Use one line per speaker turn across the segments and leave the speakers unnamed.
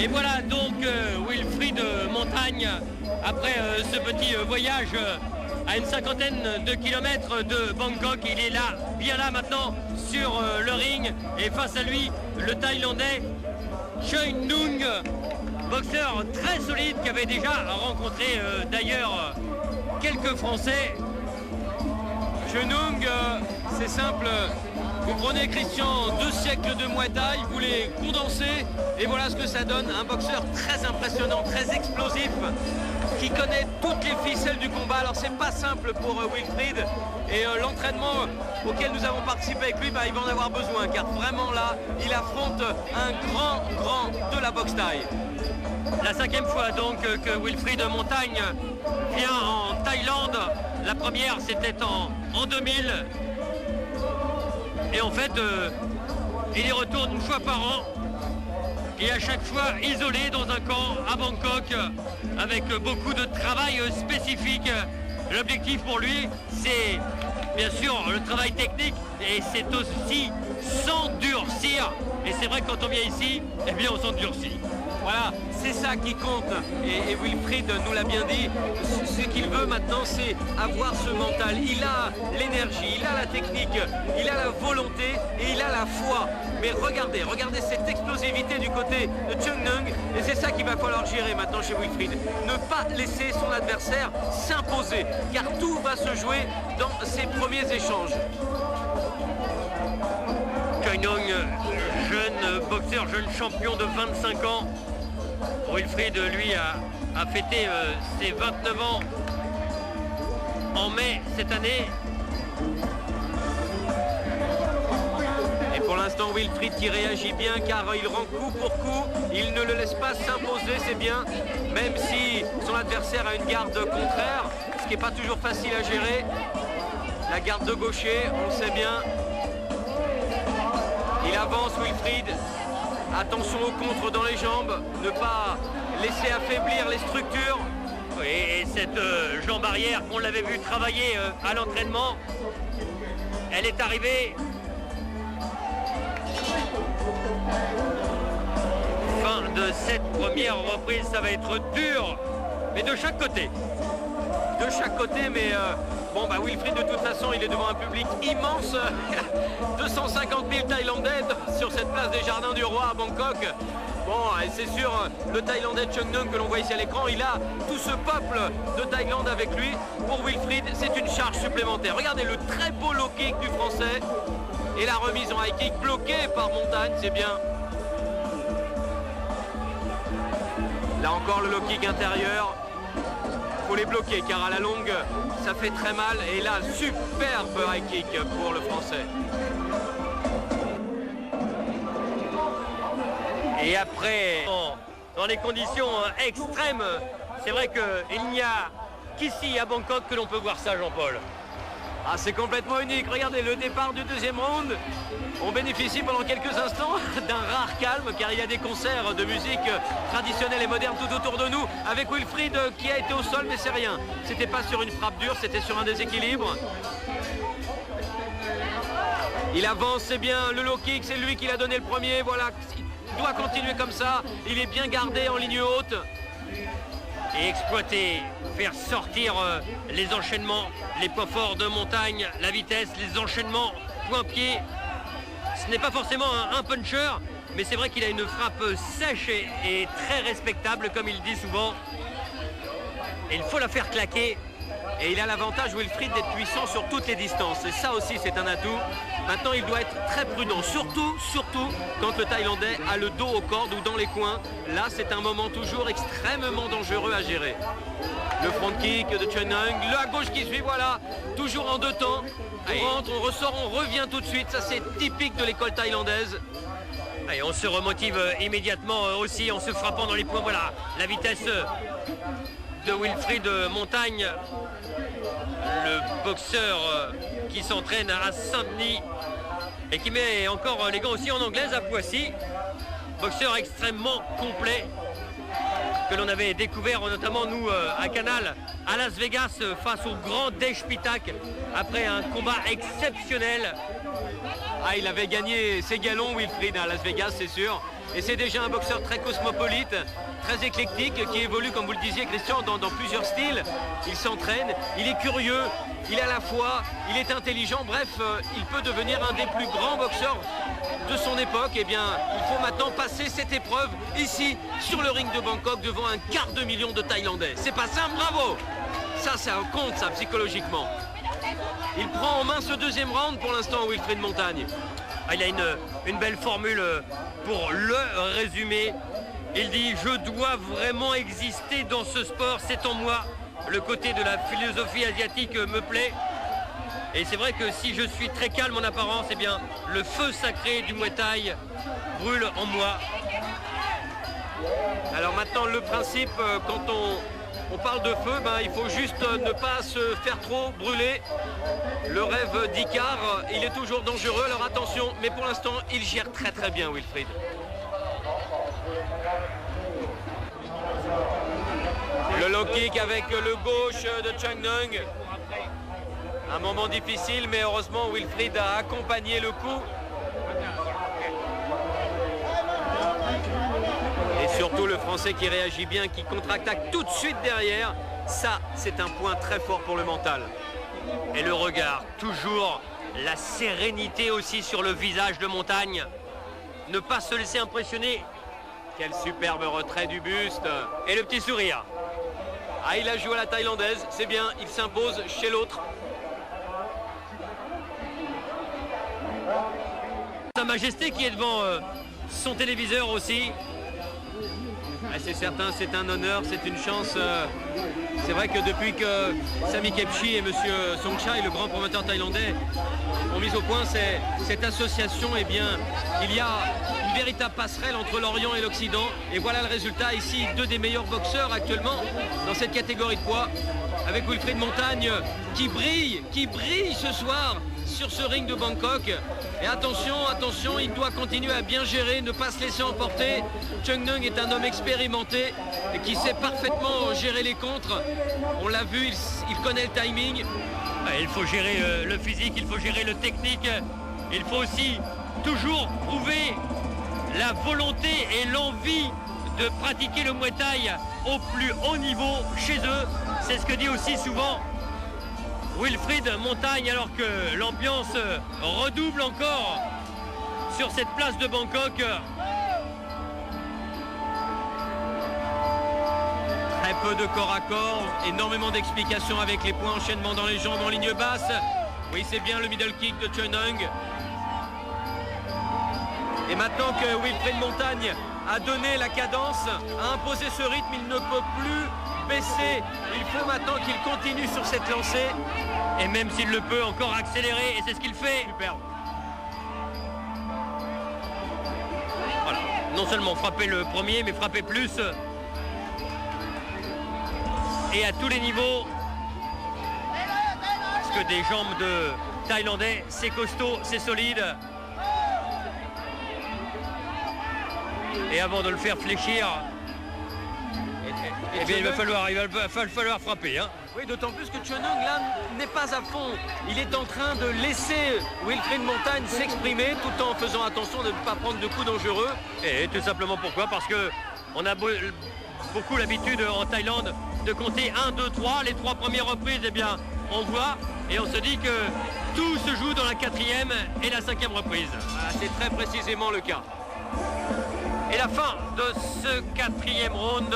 Et voilà donc Wilfried Montagne, après ce petit voyage à une cinquantaine de kilomètres de Bangkok, il est là, bien là maintenant sur le ring, et face à lui le Thaïlandais Choi Nung, boxeur très solide qui avait déjà rencontré d'ailleurs quelques Français.
Choi Nung, c'est simple. Vous prenez Christian, 2 siècles de Muay Thai, vous les condensez et voilà ce que ça donne. Un boxeur très impressionnant, très explosif, qui connaît toutes les ficelles du combat. Alors c'est pas simple pour Wilfried et l'entraînement auquel nous avons participé avec lui, il va en avoir besoin car vraiment là, il affronte un grand de la boxe thaï.
La 5e fois donc que Wilfried Montagne vient en Thaïlande. La première c'était en 2000. Et en fait, il y retourne une fois par an. Et à chaque fois isolé dans un camp à Bangkok, avec beaucoup de travail spécifique. L'objectif pour lui, c'est bien sûr le travail technique, et c'est aussi s'endurcir. Et c'est vrai que quand on vient ici, eh bien on s'endurcit.
Voilà, c'est ça qui compte. Et Wilfried nous l'a bien dit, ce qu'il veut maintenant, c'est avoir ce mental. Il a l'énergie, il a la technique, il a la volonté et il a la foi. Mais regardez cette explosivité du côté de Choi Nung. Et c'est ça qu'il va falloir gérer maintenant chez Wilfried. Ne pas laisser son adversaire s'imposer, car tout va se jouer dans ses premiers échanges.
Choi Nung, jeune boxeur, jeune champion de 25 ans. Wilfried, lui, a fêté ses 29 ans en mai cette année.
Et pour l'instant, Wilfried qui réagit bien car il rend coup pour coup. Il ne le laisse pas s'imposer, c'est bien. Même si son adversaire a une garde contraire, ce qui n'est pas toujours facile à gérer. La garde de gaucher, on le sait bien. Il avance Wilfried. Attention au contre dans les jambes, ne pas laisser affaiblir les structures.
Et cette jambe arrière qu'on l'avait vu travailler à l'entraînement, elle est arrivée. Fin de cette première reprise, ça va être dur, mais de chaque côté.
De chaque côté, mais Wilfried de toute façon il est devant un public immense. 250 000 Thaïlandais sur cette place des Jardins du Roi à Bangkok. Bon, et c'est sûr, le Thaïlandais Choi Nung que l'on voit ici à l'écran, il a tout ce peuple de Thaïlande avec lui. Pour Wilfried, c'est une charge supplémentaire. Regardez le très beau low kick du Français et la remise en high kick bloquée par Montagne, c'est bien. Là encore le low kick intérieur. Faut les bloquer car à la longue ça fait très mal. Et là, superbe high kick pour le Français.
Et après, dans les conditions extrêmes, c'est vrai qu'il n'y a qu'ici à Bangkok que l'on peut voir ça, Jean-Paul.
Ah, c'est complètement unique. Regardez le départ du 2e round. On bénéficie pendant quelques instants d'un rare calme car il y a des concerts de musique traditionnelle et moderne tout autour de nous avec Wilfried qui a été au sol, mais c'est rien. C'était pas sur une frappe dure, c'était sur un déséquilibre. Il avance, c'est bien. Le low kick, c'est lui qui l'a donné le premier. Voilà, il doit continuer comme ça. Il est bien gardé en ligne haute.
Et exploiter, faire sortir les enchaînements, les points forts de Montagne, la vitesse, les enchaînements, point-pied. Ce n'est pas forcément un puncher, mais c'est vrai qu'il a une frappe sèche et très respectable, comme il dit souvent. Et il faut la faire claquer.
Et il a l'avantage, Wilfried, d'être puissant sur toutes les distances. Et ça aussi, c'est un atout. Maintenant, il doit être très prudent, surtout quand le Thaïlandais a le dos aux cordes ou dans les coins. Là, c'est un moment toujours extrêmement dangereux à gérer. Le front kick de Choi Nung, le à gauche qui suit, voilà, toujours en 2 temps. On rentre, on ressort, on revient tout de suite. Ça, c'est typique de l'école thaïlandaise.
Et on se remotive immédiatement aussi en se frappant dans les points. Voilà, la vitesse de Wilfried Montagne, le boxeur qui s'entraîne à Saint-Denis et qui met encore les gants aussi en anglaise à Poissy. Boxeur extrêmement complet que l'on avait découvert notamment nous à Canal à Las Vegas face au grand Dej Pitak après un combat exceptionnel.
Ah, il avait gagné ses galons Wilfried à Las Vegas, c'est sûr. Et c'est déjà un boxeur très cosmopolite, très éclectique, qui évolue, comme vous le disiez Christian, dans plusieurs styles. Il s'entraîne, il est curieux, il a la foi, il est intelligent. Bref, il peut devenir un des plus grands boxeurs de son époque. Eh bien, il faut maintenant passer cette épreuve ici, sur le ring de Bangkok, devant 250 000 de Thaïlandais. C'est pas simple, bravo! Ça compte, ça, psychologiquement. Il prend en main ce deuxième round pour l'instant, Wilfried Montagne.
Ah, il a une belle formule pour le résumer. Il dit « Je dois vraiment exister dans ce sport, c'est en moi. Le côté de la philosophie asiatique me plaît. Et c'est vrai que si je suis très calme en apparence, eh bien, le feu sacré du Muay Thai brûle en moi. »
Alors maintenant, le principe, quand on parle de feu, il faut juste ne pas se faire trop brûler. Le rêve d'Icar, il est toujours dangereux, alors attention, mais pour l'instant, il gère très très bien, Wilfried. Le low kick avec le gauche de Chung Nung. Un moment difficile, mais heureusement, Wilfried a accompagné le coup. Et surtout le Français qui réagit bien, qui contre-attaque tout de suite derrière. Ça, c'est un point très fort pour le mental.
Et le regard, toujours la sérénité aussi sur le visage de Montagne. Ne pas se laisser impressionner.
Quel superbe retrait du buste.
Et le petit sourire.
Ah, il a joué à la thaïlandaise, c'est bien, il s'impose chez l'autre.
Sa Majesté qui est devant son téléviseur aussi.
Ah, c'est certain, c'est un honneur, c'est une chance. C'est vrai que depuis que Sami Khepchi et M. Songchai, le grand promoteur thaïlandais, ont mis au point cette association, eh bien, il y a une véritable passerelle entre l'Orient et l'Occident. Et voilà le résultat ici, deux des meilleurs boxeurs actuellement dans cette catégorie de poids, avec Wilfried Montagne qui brille ce soir sur ce ring de Bangkok. Et attention, attention, il doit continuer à bien gérer, ne pas se laisser emporter. Chung Nung est un homme expérimenté et qui sait parfaitement gérer les contres. On l'a vu, il connaît le timing.
Il faut gérer le physique, il faut gérer le technique. Il faut aussi toujours prouver la volonté et l'envie de pratiquer le Muay Thai au plus haut niveau chez eux. C'est ce que dit aussi souvent Wilfried Montagne, alors que l'ambiance redouble encore sur cette place de Bangkok.
Très peu de corps à corps, énormément d'explications avec les points, enchaînement dans les jambes en ligne basse. Oui, c'est bien le middle kick de Chung Nung. Et maintenant que Wilfried Montagne a donné la cadence, a imposé ce rythme, il ne peut plus baisser. Il faut maintenant qu'il continue sur cette lancée.
Et même s'il le peut, encore accélérer, et c'est ce qu'il fait.
Superbe.
Voilà. Non seulement frapper le premier, mais frapper plus. Et à tous les niveaux. Parce que des jambes de Thaïlandais, c'est costaud, c'est solide. Et avant de le faire fléchir, eh bien, il va falloir frapper. Hein.
Oui, d'autant plus que Chung Nung là n'est pas à fond. Il est en train de laisser Wilfried Montagne s'exprimer tout en faisant attention de ne pas prendre de coups dangereux.
Et tout simplement pourquoi? Parce que on a beaucoup l'habitude en Thaïlande de compter 1, 2, 3. Les 3 premières reprises, eh bien, on voit et on se dit que tout se joue dans la 4e et la 5e reprise.
Ah, c'est très précisément le cas.
Et la fin de ce 4e round,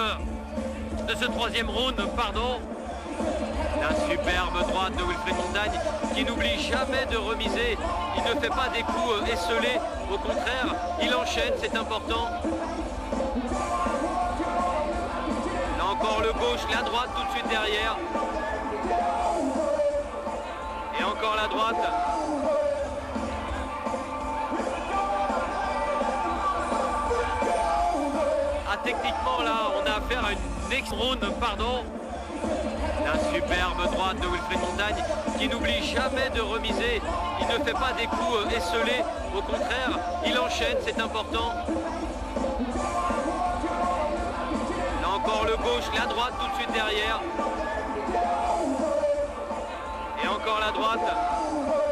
de ce 3e round, pardon.
Un superbe droite de Wilfried Montagne qui n'oublie jamais de remiser. Il ne fait pas des coups esselés, au contraire, il enchaîne, c'est important. Là encore le gauche, la droite tout de suite derrière. Et encore la droite. Ah, techniquement là, on a affaire à une next round, pardon. La superbe droite de Wilfried Montagne qui n'oublie jamais de remiser. Il ne fait pas des coups esselés, au contraire, il enchaîne, c'est important. Là encore le gauche, la droite tout de suite derrière. Et encore la droite.